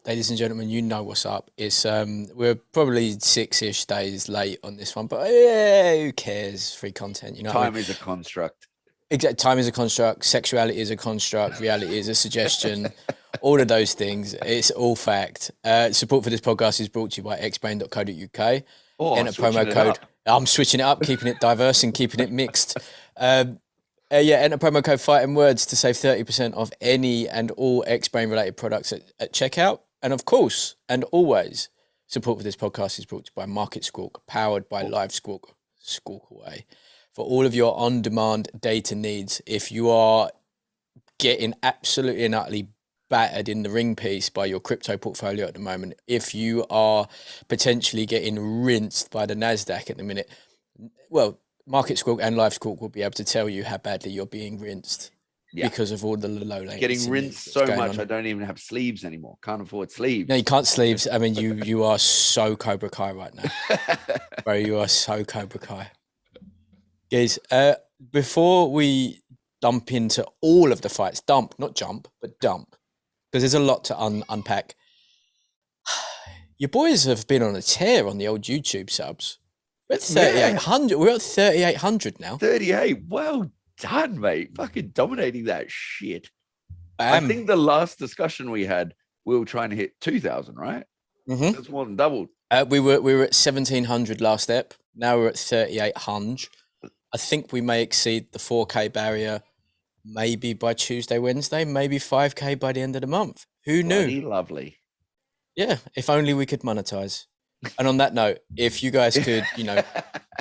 ladies and gentlemen, you know what's up. It's we're probably 6-ish days late on this one, but yeah, who cares? Free content, you know. Time is a construct. Exact. Time is a construct. Sexuality is a construct. Reality is a suggestion. All of those things. It's all fact. Support for this podcast is brought to you by xbrain.co.uk. Oh, Enter promo code. I'm switching it up, keeping it diverse and keeping it mixed. Enter promo code Fighting Words to save 30% off any and all X-Brain related products at checkout. And of course, and always, support for this podcast is brought to you by Market Squawk, powered by Live Squawk. Squawk away. For all of your on-demand data needs, if you are getting absolutely and utterly battered in the ring piece by your crypto portfolio at the moment, if you are potentially getting rinsed by the NASDAQ at the minute, well, Market Squawk and Live Squawk will be able to tell you how badly you're being rinsed because of all the low latency. Getting rinsed so much, I don't even have sleeves anymore. Can't afford sleeves. No, you can't sleeves. I mean, you are so Cobra Kai right now. Bro, you are so Cobra Kai. Guys, before we dump into all of the fights, not jump, but dump, because there's a lot to unpack. Your boys have been on a tear on the old YouTube subs. We're at 3,800. We're at 3,800 now. 38. Well done, mate. Fucking dominating that shit. I think the last discussion we had, we were trying to hit 2,000, right? Mm-hmm. That's more than doubled. We were at 1,700 last step. Now we're at 3,800. I think we may exceed the 4K barrier maybe by Tuesday, Wednesday, maybe 5K by the end of the month. Who knew? Bloody lovely. Yeah, if only we could monetize. And on that note, if you guys could,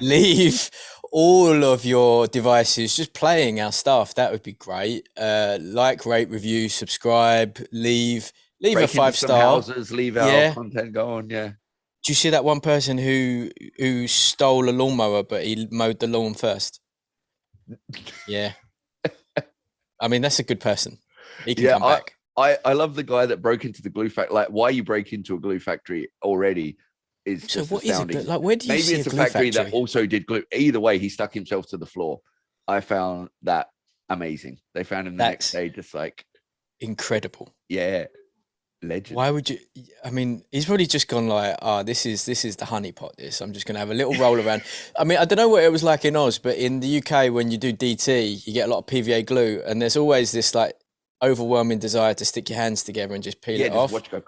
leave all of your devices just playing our stuff, that would be great. Like, rate, review, subscribe, leave a 5-star. Houses, leave our content going, Do you see that one person who stole a lawnmower, but he mowed the lawn first? Yeah. I mean, that's a good person. He can come back. I love the guy that broke into the glue factory. Like, why you break into a glue factory already is just what astounding. Is it? Like, where do you Maybe see it's a a glue factory factory that also did glue. Either way, he stuck himself to the floor. I found that amazing. They found him the next day, just like incredible. Yeah. Legend. Why would you? I mean, he's probably just gone like, this is the honeypot. I'm just gonna have a little roll around. I mean, I don't know what it was like in Oz, but in the UK, when you do DT, you get a lot of PVA glue, and there's always this like overwhelming desire to stick your hands together and just peel it off. Watch go.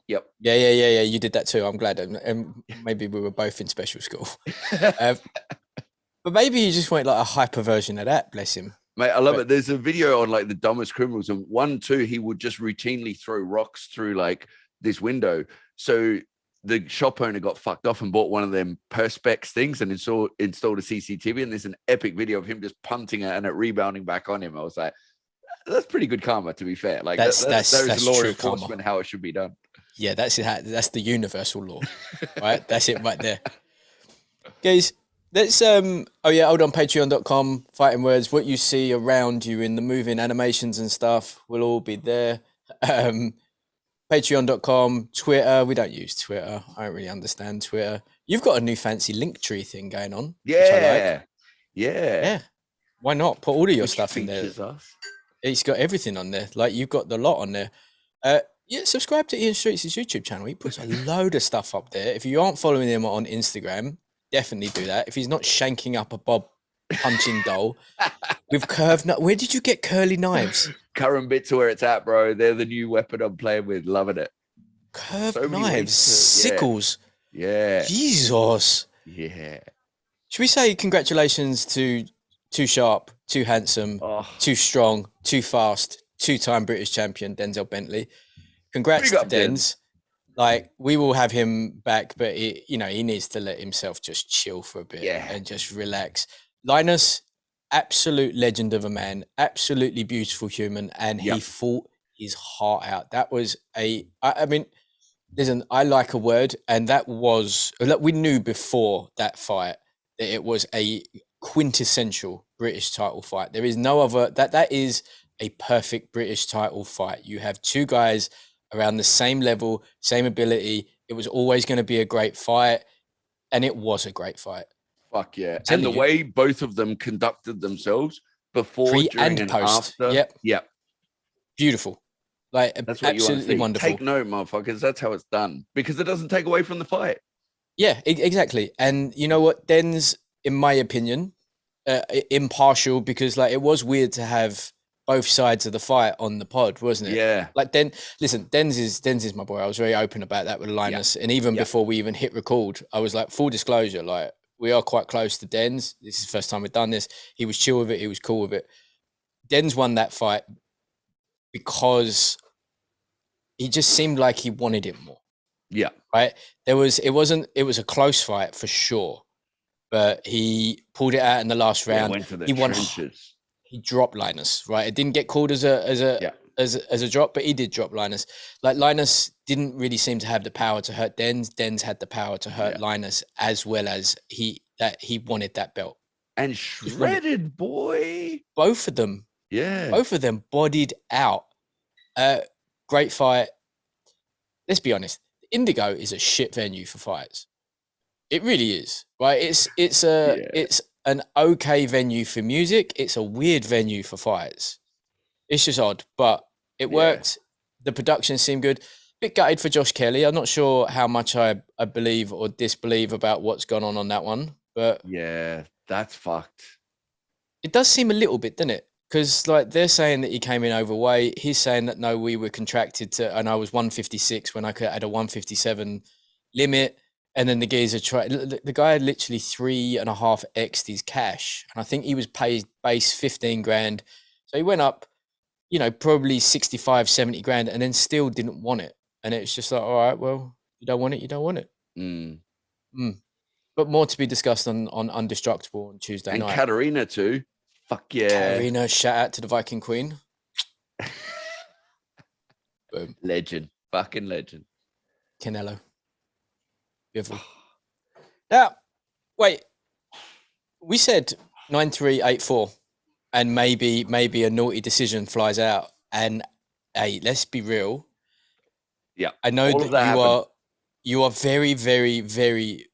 Yep. Yeah. You did that too. I'm glad. And maybe we were both in special school. But maybe you just went like a hyper version of that. Bless him. Mate, I love it. There's a video on like the dumbest criminals, and 1, 2, he would just routinely throw rocks through like this window. So the shop owner got fucked off and bought one of them perspex things and installed a CCTV. And there's an epic video of him just punting it and it rebounding back on him. I was like, that's pretty good karma, to be fair. Like that's law enforcement, karma. How it should be done. Yeah, that's the universal law, right? That's it right there, guys. Let's hold on, patreon.com, Fighting Words. What you see around you in the moving animations and stuff will all be there. Patreon.com, Twitter. We don't use Twitter. I don't really understand Twitter. You've got a new fancy Linktree thing going on. Yeah. Yeah. Why not? Put all of your stuff in there. It's got everything on there. Like, you've got the lot on there. Subscribe to Ian Streets' YouTube channel. He puts a load of stuff up there. If you aren't following him on Instagram, definitely do that. If he's not shanking up a Bob punching doll with curved knives. Where did you get curly knives? Current bits are where it's at, bro. They're the new weapon I'm playing with. Loving it. Curved knives, sickles. Yeah. Jesus. Yeah. Should we say congratulations to Too Sharp, Too Handsome, Too Strong, Too Fast, 2-time British champion, Denzel Bentley. Congrats to Denz. Like, we will have him back, but he needs to let himself just chill for a bit and just relax. Linus, absolute legend of a man, absolutely beautiful human, and he fought his heart out. That was I mean, listen, I like a word, and that was, we knew before that fight that it was a quintessential British title fight. There is no other, that is a perfect British title fight. You have two guys around the same level, same ability. It was always going to be a great fight, and it was a great fight. Fuck yeah. And the way both of them conducted themselves before, during, and post. After. Yep. Beautiful. Like That's what absolutely you want to see. wonderful. Take note, motherfuckers. That's how it's done, because it doesn't take away from the fight. Yeah, exactly. And you know what? Denz, in my opinion, impartial, because like it was weird to have both sides of the fight on the pod, wasn't it? Yeah. Like listen, Denz is my boy. I was very open about that with Linus, and even before we even hit record, I was like, full disclosure, like we are quite close to Denz. This is the first time we've done this. He was chill with it. He was cool with it. Denz won that fight because he just seemed like he wanted it more. Yeah. Right. It was a close fight for sure, but he pulled it out in the last round. Went to the he won. trenches. He dropped Linus. Right. It didn't get called as a drop, but he did drop Linus. Like Linus didn't really seem to have the power to hurt Denz. Denz had the power to hurt Linus, as well as he wanted that belt. And shredded, boy. Both of them. Yeah. Both of them bodied out. Great fight. Let's be honest. Indigo is a shit venue for fights. It really is, right? It's an okay venue for music. It's a weird venue for fights. It's just odd, but it worked. The production seemed good. Bit gutted for Josh Kelly. I'm not sure how much I believe or disbelieve about what's gone on that one, but yeah, that's fucked. It does seem a little bit, doesn't it? Because like they're saying that he came in overweight. He's saying that no, we were contracted to, and I was 156 when I had a 157 limit. And then the geezer the guy had literally 3.5x his cash. And I think he was paid base 15 grand. So he went up, probably 65, 70 grand and then still didn't want it. And it's just like, all right, well, you don't want it, you don't want it. But more to be discussed on Undestructible on Tuesday night. And Katarina too. Fuck yeah. Katarina, shout out to the Viking Queen. Boom. Legend. Fucking legend. Canelo. Beautiful. Now, wait. We said 9-3, 8-4, and maybe a naughty decision flies out. And hey, let's be real. Yeah. I know that you are very, very, very,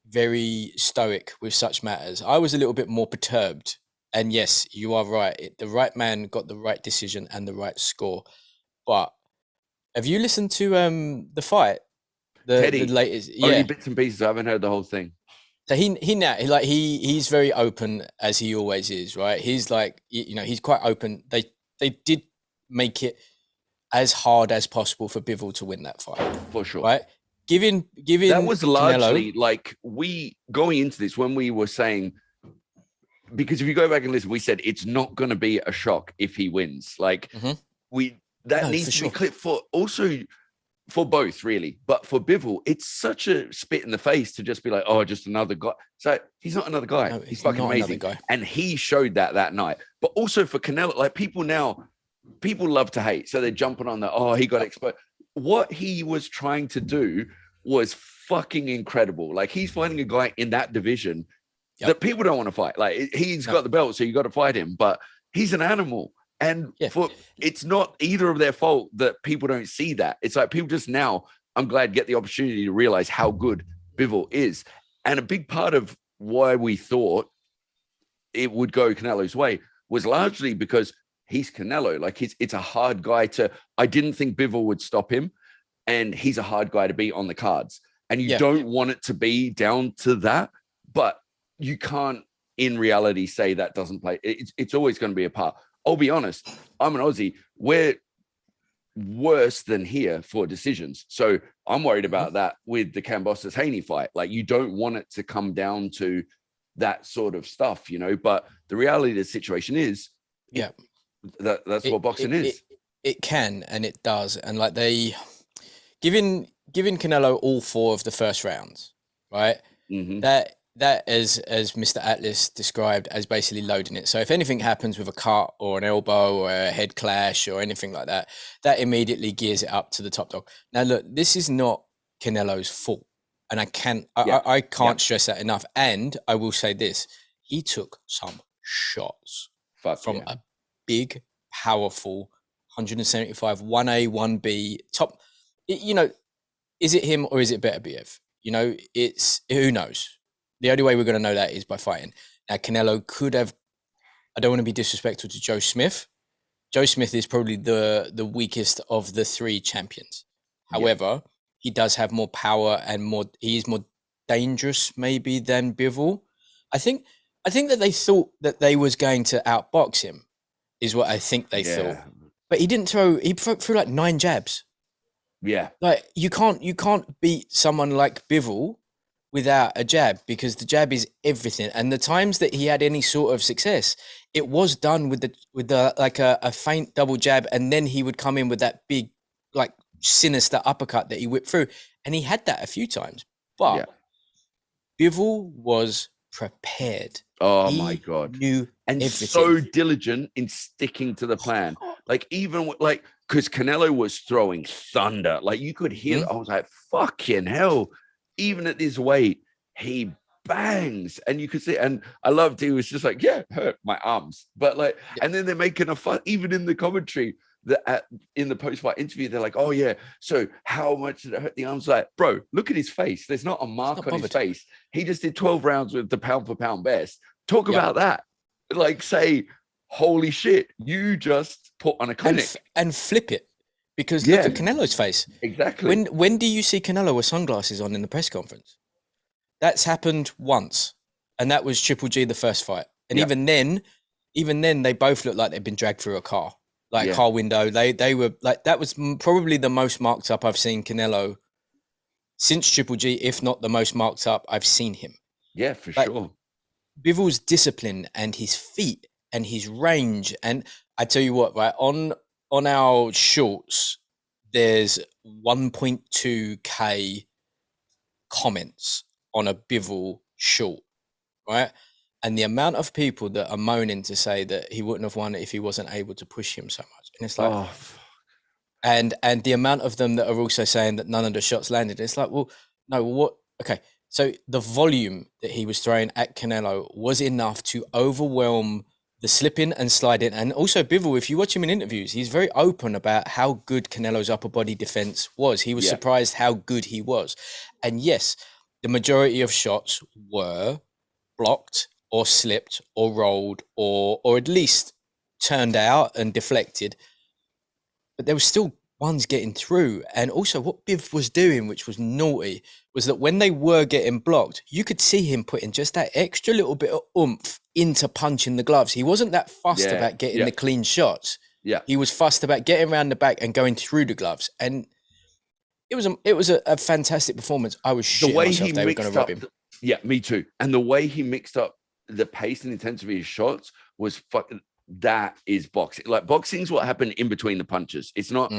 very stoic with such matters. I was a little bit more perturbed. And yes, you are right. The right man got the right decision and the right score. But have you listened to the fight? The latest, only bits and pieces. I haven't heard the whole thing. So he's very open, as he always is, right? He's like, he's quite open. They did make it as hard as possible for Bivol to win that fight, for sure. Right? Giving that was largely Canelo, like we going into this when we were saying, because if you go back and listen, we said it's not going to be a shock if he wins. Like needs to be clear for both, really. But for Bivol, it's such a spit in the face to just be like, oh, just another guy. So he's not another guy. No, he's fucking amazing. And he showed that night. But also for Canelo, like people love to hate. So they're jumping on that, oh, he got exposed. What he was trying to do was fucking incredible. Like he's fighting a guy in that division that people don't want to fight. Like he's got the belt, so you got to fight him. But he's an animal. And it's not either of their fault that people don't see that. It's like people just now, I'm glad, get the opportunity to realize how good Bivol is. And a big part of why we thought it would go Canelo's way was largely because he's Canelo. Like it's a hard guy I didn't think Bivol would stop him. And he's a hard guy to beat on the cards. And you don't want it to be down to that. But you can't, in reality, say that doesn't play. It's always going to be a part. I'll be honest, I'm an Aussie. We're worse than here for decisions. So I'm worried about that with the Kambosos Haney fight. Like you don't want it to come down to that sort of stuff, but the reality of the situation is that's what boxing is. It can, and it does. And like giving Canelo all 4 of the first rounds, right? That as Mr. Atlas described as basically loading it. So if anything happens with a cut or an elbow or a head clash or anything like that, that immediately gears it up to the top dog. Now look, this is not Canelo's fault. And I can't stress that enough. And I will say this, he took some shots from a big, powerful 175, 1A, 1B top. Is it him or is it Better BF? It's who knows. The only way we're going to know that is by fighting. Now, Canelo could have, I don't want to be disrespectful to Joe Smith, Joe Smith is probably the weakest of the three champions. However, he does have more power and he is more dangerous maybe than Bivol. I think that they thought that they was going to outbox him, is what I think they thought. But he didn't throw. He threw like 9 jabs. Yeah, like you can't beat someone like Bivol without a jab, because the jab is everything. And the times that he had any sort of success, it was done with the like a faint double jab, and then he would come in with that big, like, sinister uppercut that he whipped through, and he had that a few times. But Bivol was prepared. Oh my God. Knew and everything. So diligent in sticking to the plan. Like, even like, because Canelo was throwing thunder, like you could hear I was like, fucking hell, even at this weight he bangs, and you could see. And I loved, he was just like, yeah, hurt my arms, but like, and then they're making a fun, even in the commentary, that in the post-fight interview, they're like, oh yeah, so how much did it hurt the arms? Like, bro, look at his face, there's not a mark on his face. He just did 12 rounds with the pound for pound best. Talk about that. Like, say, holy shit, you just put on a clinic. And flip it, because look at Canelo's face. Exactly. When do you see Canelo with sunglasses on in the press conference? That's happened once, and that was Triple G, the first fight. And even then, they both looked like they'd been dragged through a car, like a car window. They were like, that was probably the most marked up I've seen Canelo since Triple G, if not the most marked up I've seen him. Yeah, for sure. Bivol's discipline and his feet and his range. And I tell you what, right, on our shorts, there's 1.2K comments on a Bivol short, right? And the amount of people that are moaning to say that he wouldn't have won if he wasn't able to push him so much. And it's like, and the amount of them that are also saying that none of the shots landed. It's like, well, no, what? Okay. So the volume that he was throwing at Canelo was enough to overwhelm the slipping and sliding. And also Bivol, if you watch him in interviews, he's very open about how good Canelo's upper body defense was. He was surprised how good he was. And yes, the majority of shots were blocked or slipped or rolled or at least turned out and deflected. But there was still ones getting through. And also what Biv was doing, which was naughty, was that when they were getting blocked, you could see him putting just that extra little bit of oomph into punching the gloves. He wasn't that fussed about getting the clean shots. He was fussed about getting around the back and going through the gloves. And it was a fantastic performance. I was shitting myself they were going to rob him. Yeah, me too. And the way he mixed up the pace and intensity of his shots was fucking... That is boxing. Like, boxing's what happened in between the punches. It's not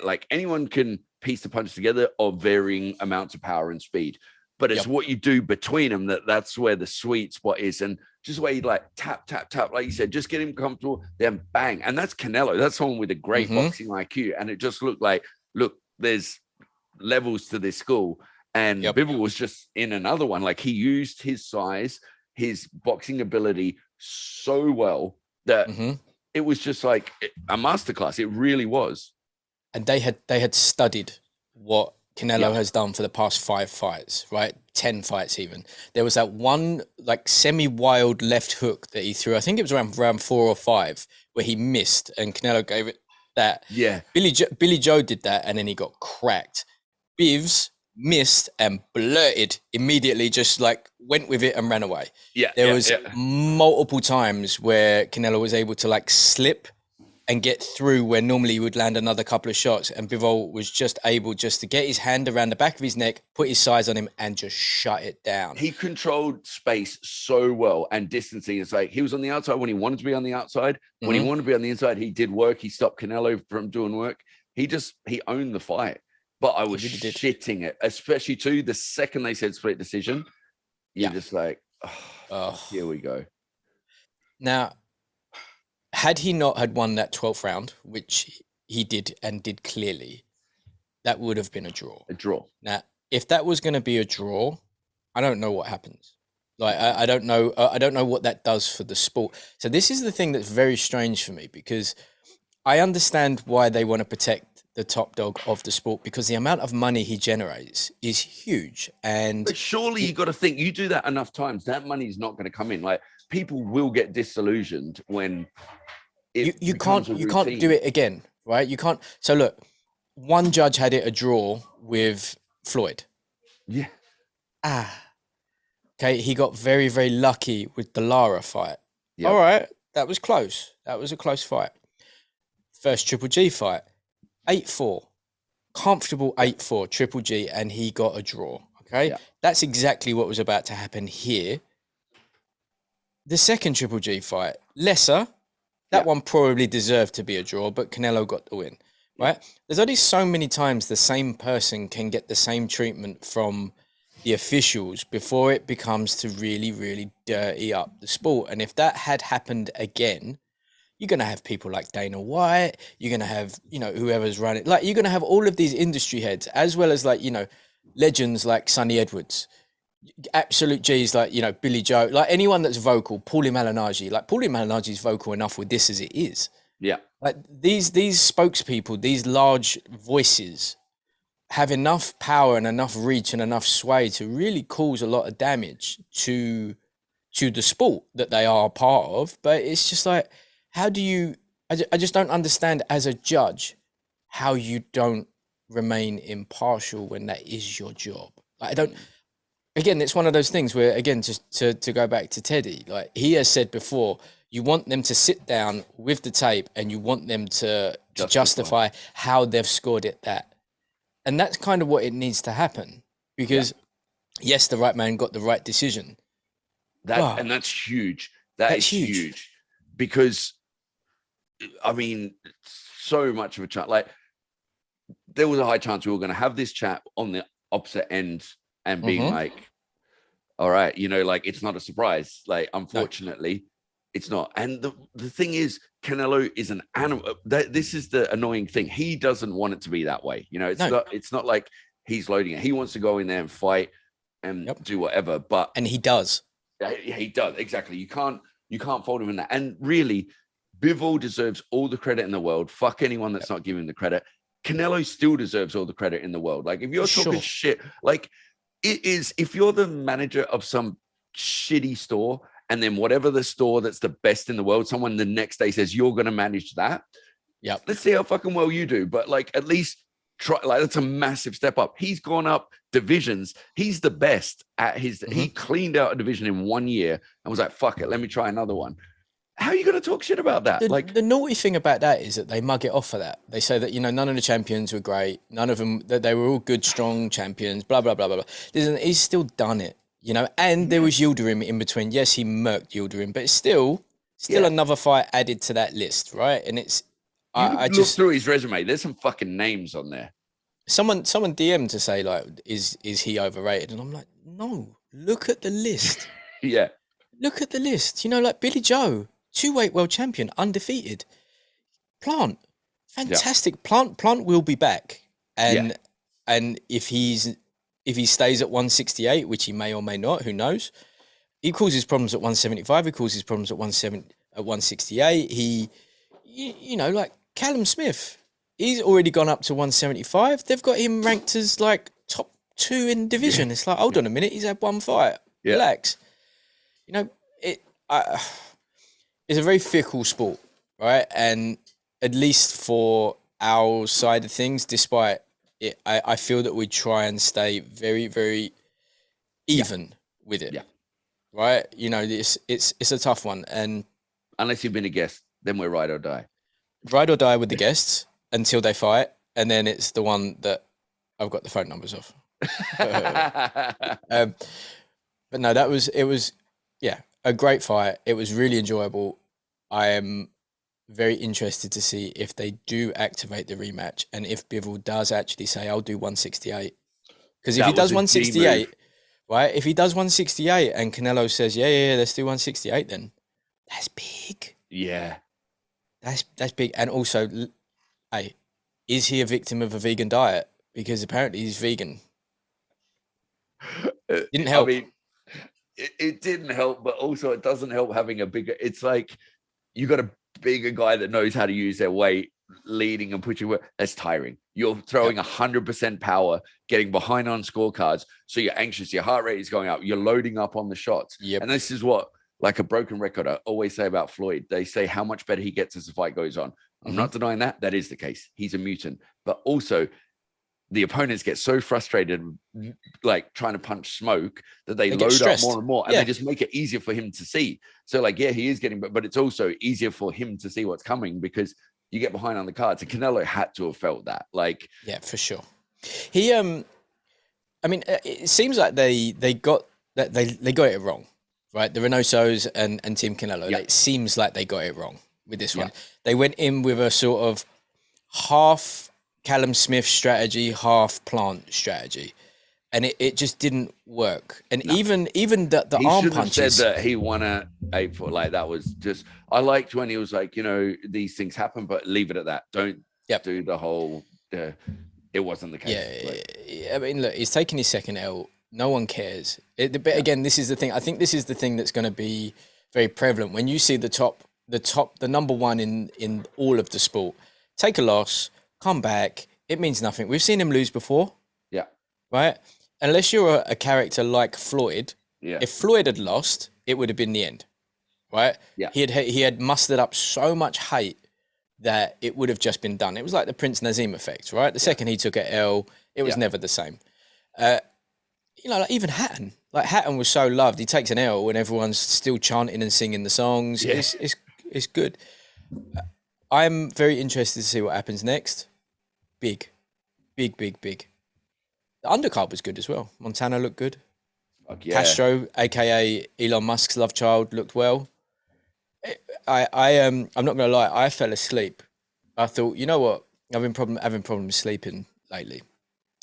like anyone can piece the punches together of varying amounts of power and speed, but it's what you do between them that's where the sweet spot is. And just where you like tap, like you said, just get him comfortable, then bang. And that's Canelo. That's someone with a great boxing IQ. And it just looked like, look, there's levels to this school. And Bivol was just in another one. Like, he used his size, his boxing ability so well that it was just like a masterclass. It really was. And they had studied what Canelo has done for the past 5 fights, right? 10 fights even. There was that one like semi-wild left hook that he threw. I think it was around round 4 or 5 where he missed, and Canelo gave it that. Yeah. Billy Joe did that, and then he got cracked. Bivs missed and blurted immediately, just like went with it and ran away. There was multiple times where Canelo was able to like slip and get through where normally he would land another couple of shots, and Bivol was just able just to get his hand around the back of his neck, put his size on him, and just shut it down. He controlled space so well, and distancing. It's like he was on the outside when he wanted to be on the outside. When he wanted to be on the inside, he did work. He stopped Canelo from doing work. He owned the fight. But I was shitting it, especially too the second they said split decision. You're just like, here we go. Now, had he not had won that 12th round, which he did and did clearly, that would have been a draw. A draw. Now, if that was going to be a draw, I don't know what happens. Like, I don't know. I don't know what that does for the sport. So this is the thing that's very strange for me, because I understand why they want to protect the top dog of the sport, because the amount of money he generates is huge. But surely you got to think, you do that enough times, that money's not going to come in. Like, people will get disillusioned when you can't do it again, right? You can't. So look, one judge had it a draw with Floyd. Yeah. Okay, he got very, very lucky with the Lara fight. Yep. All right, that was close. That was a close fight. First Triple G fight, 8-4. Comfortable 8-4, Triple G, and he got a draw. Okay, that's exactly what was about to happen here. The second Triple G fight, lesser. That one probably deserved to be a draw, but Canelo got the win, right? There's only so many times the same person can get the same treatment from the officials before it becomes to really, really dirty up the sport. And if that had happened again, you're going to have people like Dana White, you're going to have, you know, whoever's running, like you're going to have all of these industry heads, as well as like, you know, legends like Sonny Edwards, absolute G's like, you know, Billy Joe, like anyone that's vocal, Paulie Malignaggi, like Paulie Malignaggi's vocal enough with this as it is. Yeah. Like these spokespeople, these large voices have enough power and enough reach and enough sway to really cause a lot of damage to the sport that they are a part of. But it's just like, how do you, I just don't understand as a judge how you don't remain impartial when that is your job. Like, I don't, again, it's one of those things where, again, just to go back to Teddy, like he has said before, you want them to sit down with the tape and you want them to justify how they've scored it that. And that's kind of what it needs to happen because, yes, the right man got the right decision. And that's huge. That's huge. Because, I mean, so much of a chance. Like, there was a high chance we were going to have this chat on the opposite end and being like, all right, you know, like, it's not a surprise. Like, unfortunately, it's not. And the thing is, Canelo is an animal. This is the annoying thing. He doesn't want it to be that way. You know, it's not like he's loading it. He wants to go in there and fight and do whatever. But and he does. He does, exactly. You can't fold him in that. And really, Bivol deserves all the credit in the world. Fuck anyone that's not giving the credit. Canelo still deserves all the credit in the world. Like, if you're talking shit, like, it is, if you're the manager of some shitty store and then whatever the store that's the best in the world, someone the next day says you're going to manage that. Yeah. Let's see how fucking well you do. But like, at least try. Like, that's a massive step up. He's gone up divisions. He's the best at his. He cleaned out a division in 1 year and was like, "Fuck it, let me try another one." How are you going to talk shit about that? Like, the naughty thing about that is that they mug it off for that. They say that, you know, none of the champions were great. None of them, that they were all good, strong champions, blah, blah, blah, blah, blah. He's still done it, you know, and there was Yildirim in between. Yes, he murked Yildirim, but it's still another fight added to that list, right? And it's, I just look through his resume. There's some fucking names on there. Someone DM'd to say, like, is he overrated? And I'm like, no, look at the list. Yeah. Look at the list. You know, like Billy Joe, 2-weight world champion, undefeated. Plant, fantastic. Yeah. Plant will be back. And if he stays at 168, which he may or may not, who knows? He causes problems at 175. He causes problems at 168. You know, like Callum Smith, he's already gone up to 175. They've got him ranked as like top 2 in division. It's like, hold on a minute, he's had one fight. Relax. You know, it's a very fickle sport, right? And at least for our side of things, despite it, I feel that we try and stay very, very even with it. Yeah. Right? You know, it's a tough one. And unless you've been a guest, then we're ride or die. Ride or die with the guests until they fight. And then it's the one that I've got the phone numbers of. But no, it was a great fight. It was really enjoyable. I am very interested to see if they do activate the rematch and if Bivol does actually say, I'll do 168. Because if he does 168, right? If he does 168 and Canelo says, yeah, let's do 168, then that's big. Yeah. That's big. And also, hey, is he a victim of a vegan diet? Because apparently he's vegan. Didn't help. I mean, it didn't help, but also it doesn't help having a bigger, it's like you got a bigger guy that knows how to use their weight, leading and pushing. That's tiring. You're throwing 100% power, getting behind on scorecards. So you're anxious. Your heart rate is going up. You're loading up on the shots. Yep. And this is what like a broken record. I always say about Floyd, they say how much better he gets as the fight goes on. I'm not denying that. That is the case. He's a mutant. But also, the opponents get so frustrated, like trying to punch smoke, that they load up more and more, and they just make it easier for him to see. So, like, yeah, he is getting, but it's also easier for him to see what's coming because you get behind on the cards. And Canelo had to have felt that, like, yeah, for sure. He, I mean, it seems like they got that they got it wrong, right? The Reynosos and Team Canelo. It seems like they got it wrong with this one. They went in with a sort of half Callum Smith strategy, half Plant strategy, and it just didn't work. And even the arm punches. Said that he won a 8-foot, like that was just. I liked when he was like, you know, these things happen, but leave it at that. Don't do the whole. It wasn't the case. Yeah, I mean, look, he's taking his second L. No one cares. But again, this is the thing. I think this is the thing that's going to be very prevalent when you see the number one in all of the sport take a loss. Come back. It means nothing. We've seen him lose before. Yeah. Right? Unless you're a character like Floyd. Yeah. If Floyd had lost, it would have been the end. Right? Yeah. He had mustered up so much hate that it would have just been done. It was like the Prince Nazim effect, right? The second he took an L, it was never the same. You know, like even Hatton. Like Hatton was so loved. He takes an L and everyone's still chanting and singing the songs. Yeah. It's good. I'm very interested to see what happens next. Big. The undercard was good as well. Montana looked good. Castro, aka Elon Musk's love child, looked well. I'm not gonna lie, I fell asleep. I thought, you know what? I've been having problems sleeping lately.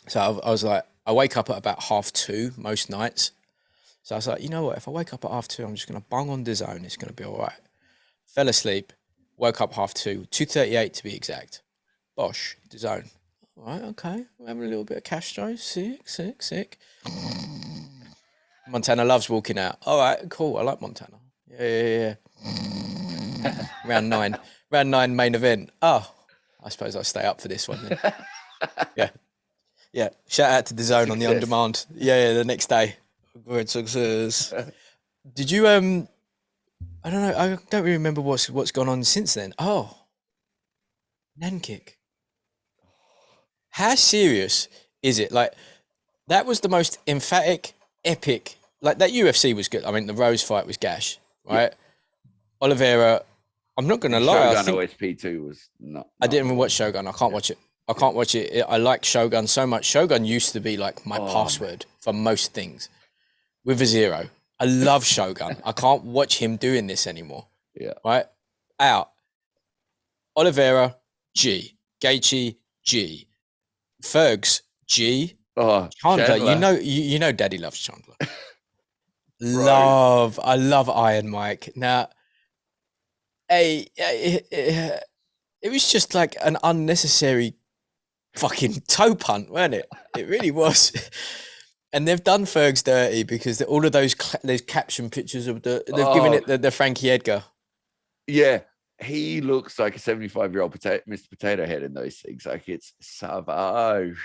So I was like, I wake up at about 2:30 most nights. So I was like, you know what? If I wake up at 2:30, I'm just gonna bung on DAZN. It's gonna be all right. Fell asleep. Woke up 2:30, 2:38 to be exact. Bosh, DAZN. All right, okay. We're having a little bit of Castro. Sick. Montana loves walking out. All right, cool. I like Montana. Yeah. Round nine main event. Oh, I suppose I'll stay up for this one then. Yeah. Shout out to DAZN on the on demand. Yeah, the next day. Great success. Did you I don't know. I don't really remember what's gone on since then. Oh, Nan kick. How serious is it? Like, that was the most emphatic, epic. Like, that UFC was good. I mean, the Rose fight was gash, right? Yeah. Oliveira, I'm not going to lie. Shogun OSP2 was not. I didn't even watch Shogun. I can't watch it. I like Shogun so much. Shogun used to be like my password for most things with a 0. I love Shogun. I can't watch him doing this anymore. Yeah. Right? Out. Oliveira, G. Gaethje, G. Fergs, G. Chandler. You know Daddy loves Chandler. I love Iron Mike. Now, it was just like an unnecessary fucking toe punt, wasn't it? It really was. And they've done Fergs dirty because all of those caption pictures of they've given it the Frankie Edgar. Yeah, he looks like a 75-year-old Mr. Potato Head in those things. Like, it's savage.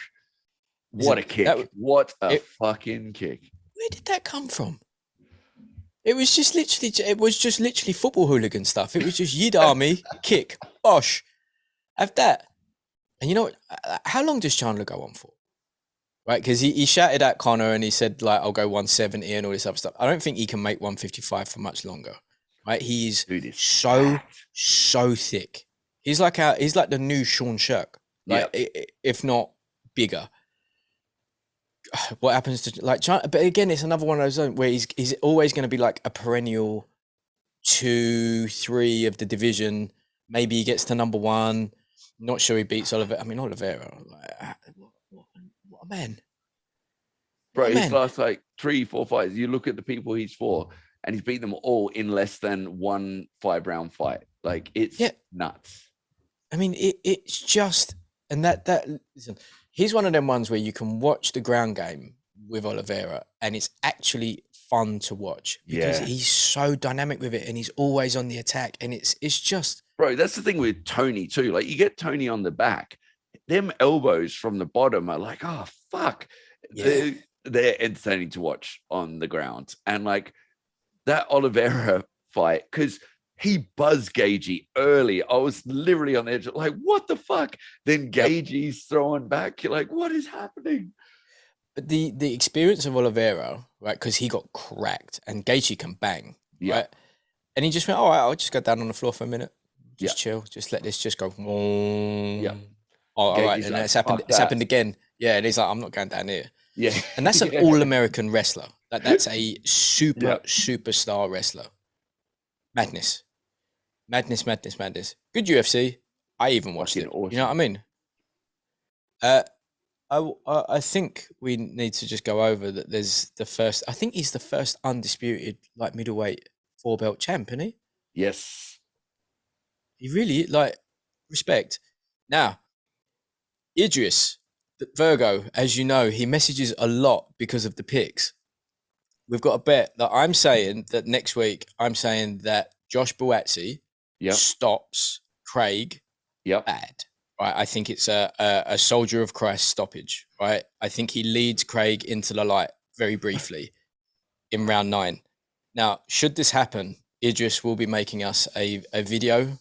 What a kick! What a fucking kick! Where did that come from? It was just literally football hooligan stuff. It was just Yid Army kick, bosh, have that. And you know what? How long does Chandler go on for? Right, because he shouted at Connor and he said, like, I'll go 170 and all this other stuff. I don't think he can make 155 for much longer. Right, he's so thick. He's like the new Sean Shirk, like if not bigger. What happens to like China? But again, it's another one of those where he's always going to be like a perennial 2-3 of the division. Maybe he gets to number 1. Not sure he beats Oliveira. I mean, Oliveira, like, what a man. Bro, his last like 3-4 fights, you look at the people he's fought and he's beat them all in less than 1 5-round fight. Like, it's nuts. I mean, it's just, and that listen, he's one of them ones where you can watch the ground game with Oliveira and it's actually fun to watch because he's so dynamic with it and he's always on the attack and it's just. Bro, that's the thing with Tony too. Like, you get Tony on the back, them elbows from the bottom are like, oh, fuck. Yeah. They're entertaining to watch on the ground. And like that Oliveira fight, because he buzzed Gagey early. I was literally on the edge of like, what the fuck? Then Gagey's throwing back. You're like, what is happening? But the experience of Oliveira, right? Because he got cracked and Gaethje can bang, right? And he just went, all right, I'll just go down on the floor for a minute, just chill, just let this just go. Yeah. All right, and like, it's happened. It's happened again. Yeah, and he's like, I'm not going down here. Yeah, and that's an all-American wrestler. That's a superstar wrestler. Madness. Good UFC. I even watched it. Awesome. You know what I mean? I think we need to just go over that. There's the first. I think he's the first undisputed like middleweight 4-belt champ, isn't he? Yes. He really respect. Now, Idris, Virgo, as you know, he messages a lot because of the picks. We've got a bet that I'm saying that next week. I'm saying that Josh Buatsi stops Craig. Bad. Right, I think it's a Soldier of Christ stoppage. Right, I think he leads Craig into the light very briefly in round 9. Now, should this happen, Idris will be making us a video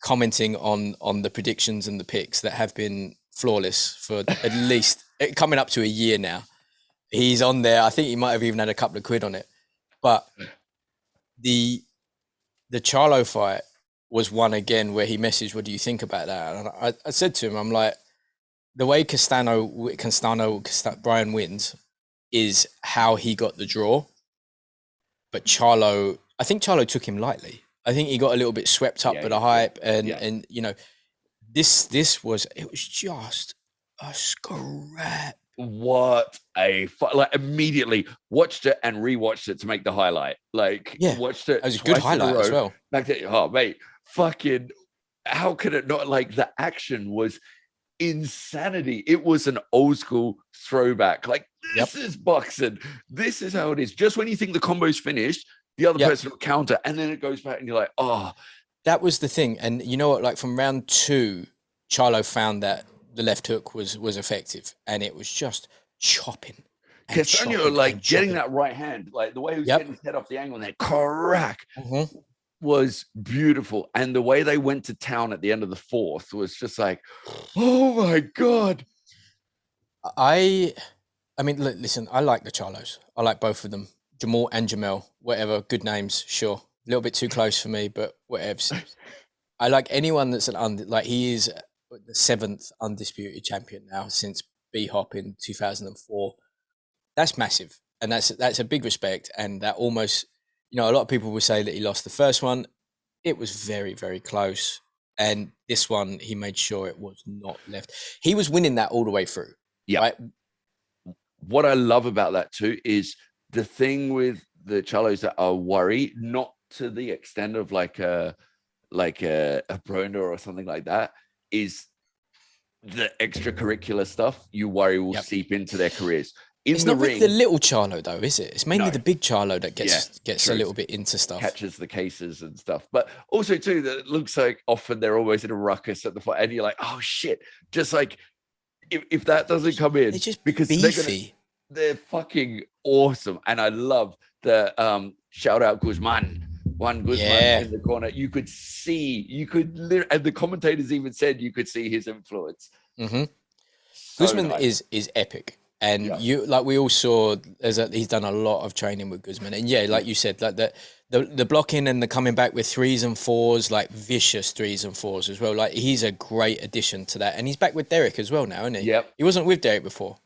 commenting on the predictions and the picks that have been flawless for at least coming up to a year now. He's on there. I think he might have even had a couple of quid on it. But the Charlo fight was one again where he messaged, what do you think about that? And I said to him, I'm like, the way Brian wins is how he got the draw. But Charlo, I think Charlo took him lightly. I think he got a little bit swept up by the hype. And you know, it was just a scrap. What a fight. Like, immediately watched it and rewatched it to make the highlight. Like, watched it. It was a good highlight as well. Back to, oh, mate, fucking, how could it not? Like, the action was insanity. It was an old school throwback. Like, this is boxing. This is how it is. Just when you think the combo's finished, the other person will counter, and then it goes back, and you're like, oh. That was the thing. And you know what? Like, from round 2, Charlo found that the left hook was effective, and it was just chopping. Castaño, like, getting that right hand, like the way he was getting his head off the angle, and that crack was beautiful. And the way they went to town at the end of the 4th was just like, oh my God. I mean, listen, I like the Charlos. I like both of them. Jamal and Jamel, whatever, good names, sure. A little bit too close for me, but whatever. I like anyone that's he is the 7th undisputed champion now since B-Hop in 2004. That's massive. And that's a big respect. And that almost, you know, a lot of people will say that he lost the first one. It was very, very close. And this one, he made sure it was not left. He was winning that all the way through. Yeah. Right? What I love about that too is the thing with the Charlos that are worried, not to the extent of like a Brona or something like that, is the extracurricular stuff you worry will seep into their careers. It's not really the little Charlo though, is it? It's mainly the big Charlo that gets a little bit into stuff. Catches the cases and stuff. But also too, that it looks like often they're always in a ruckus at the fight, and you're like, oh shit. Just like if that doesn't come in, they're just because beefy. They're fucking awesome. And I love the shout out Guzman. Guzman in the corner. You could literally, and the commentators even said you could see his influence. So Guzman is epic. And we all saw he's done a lot of training with Guzman. And like you said, like the blocking and the coming back with 3s and 4s, like vicious 3s and 4s as well. Like, he's a great addition to that. And he's back with Derek as well now, isn't he? Yep. He wasn't with Derek before.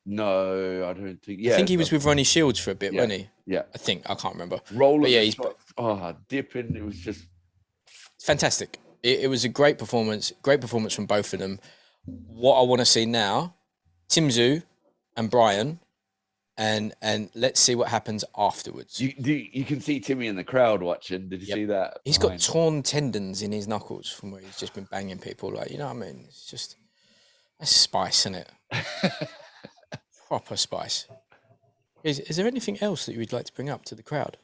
No, I don't think. I think he was with Ronnie Shields for a bit, wasn't he? Yeah. I think. I can't remember. Rolling. He's dipping. It was just fantastic. It was a great performance from both of them. What I want to see now, Tim Tszyu and Brian, and let's see what happens afterwards. You can see Timmy in the crowd watching. Did you see that? He's got torn tendons in his knuckles from where he's just been banging people. Like, you know what I mean? It's just, that's spice, isn't it? Proper spice. Is there anything else that you would like to bring up to the crowd?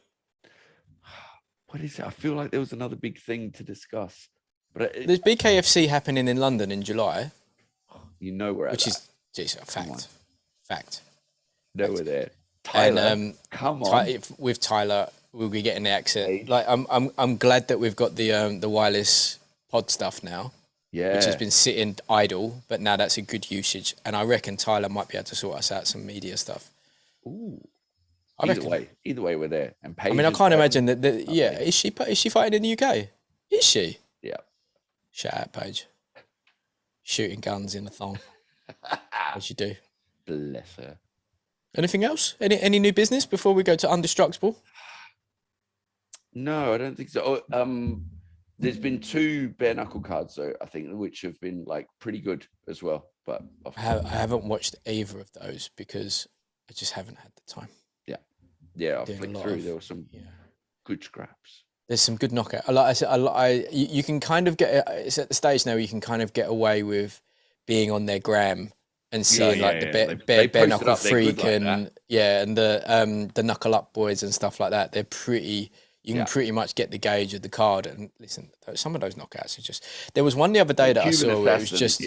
What is it? I feel like there was another big thing to discuss. But there's BKFC happening in London in July. You know where, which is a fact. No, we're there. Tyler, and come on. With Tyler, we'll be getting the accent. Like I'm glad that we've got the wireless pod stuff now. Yeah. Which has been sitting idle, but now that's a good usage. And I reckon Tyler might be able to sort us out some media stuff. Ooh. Either way, we're there. And Paige, I mean, I can't imagine that. Yeah, is she fighting in the UK? Is she? Yeah. Shout out, Paige. Shooting guns in the thong. As you do. Bless her. Anything else? Any new business before we go to Undestructible? No, I don't think so. There's been 2 bare knuckle cards though, I think, which have been like pretty good as well. But I haven't watched either of those because I just haven't had the time. Yeah, I flicked through. There were some good scraps. There's some good knockout. Like I said, you can kind of get. It's at the stage now where you can kind of get away with being on their gram and seeing the bare knuckle freak and the knuckle up boys and stuff like that. They're pretty. You can pretty much get the gauge of the card. And listen, some of those knockouts are just. There was one the other day that I saw where it was just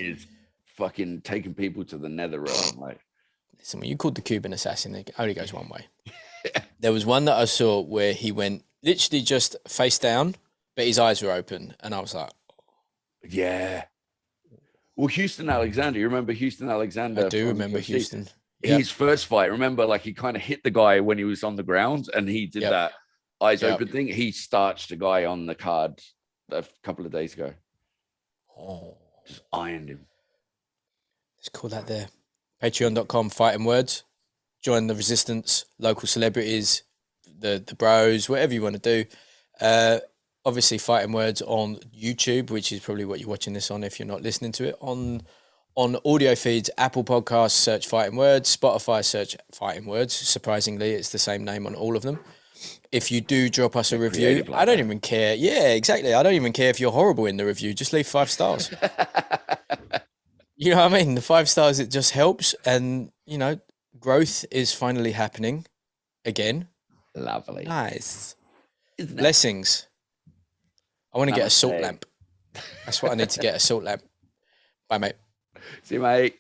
fucking taking people to the nether realm. Like, listen, when you called the Cuban assassin, it only goes one way. There was one that I saw where he went literally just face down, but his eyes were open, and I was like, yeah. Well, Houston Alexander, you remember Houston Alexander? I do remember UFC. Houston. His first fight, remember, like he kind of hit the guy when he was on the ground, and he did that eyes open thing. He starched a guy on the card a couple of days ago. Oh, just ironed him. Let's call that there. Patreon.com fighting words. Join the resistance, local celebrities, the bros, whatever you want to do. Obviously, Fighting Words on YouTube, which is probably what you're watching this on if you're not listening to it. On audio feeds, Apple Podcasts, search Fighting Words. Spotify, search Fighting Words. Surprisingly, it's the same name on all of them. If you do drop us a review, I don't even care. Yeah, exactly. I don't even care if you're horrible in the review. Just leave 5 stars. You know what I mean? The 5 stars, it just helps. And, you know, growth is finally happening again. Lovely. Nice. Blessings. I want to get a salt lamp. That's what I need to get, a salt lamp. Bye, mate. See you, mate.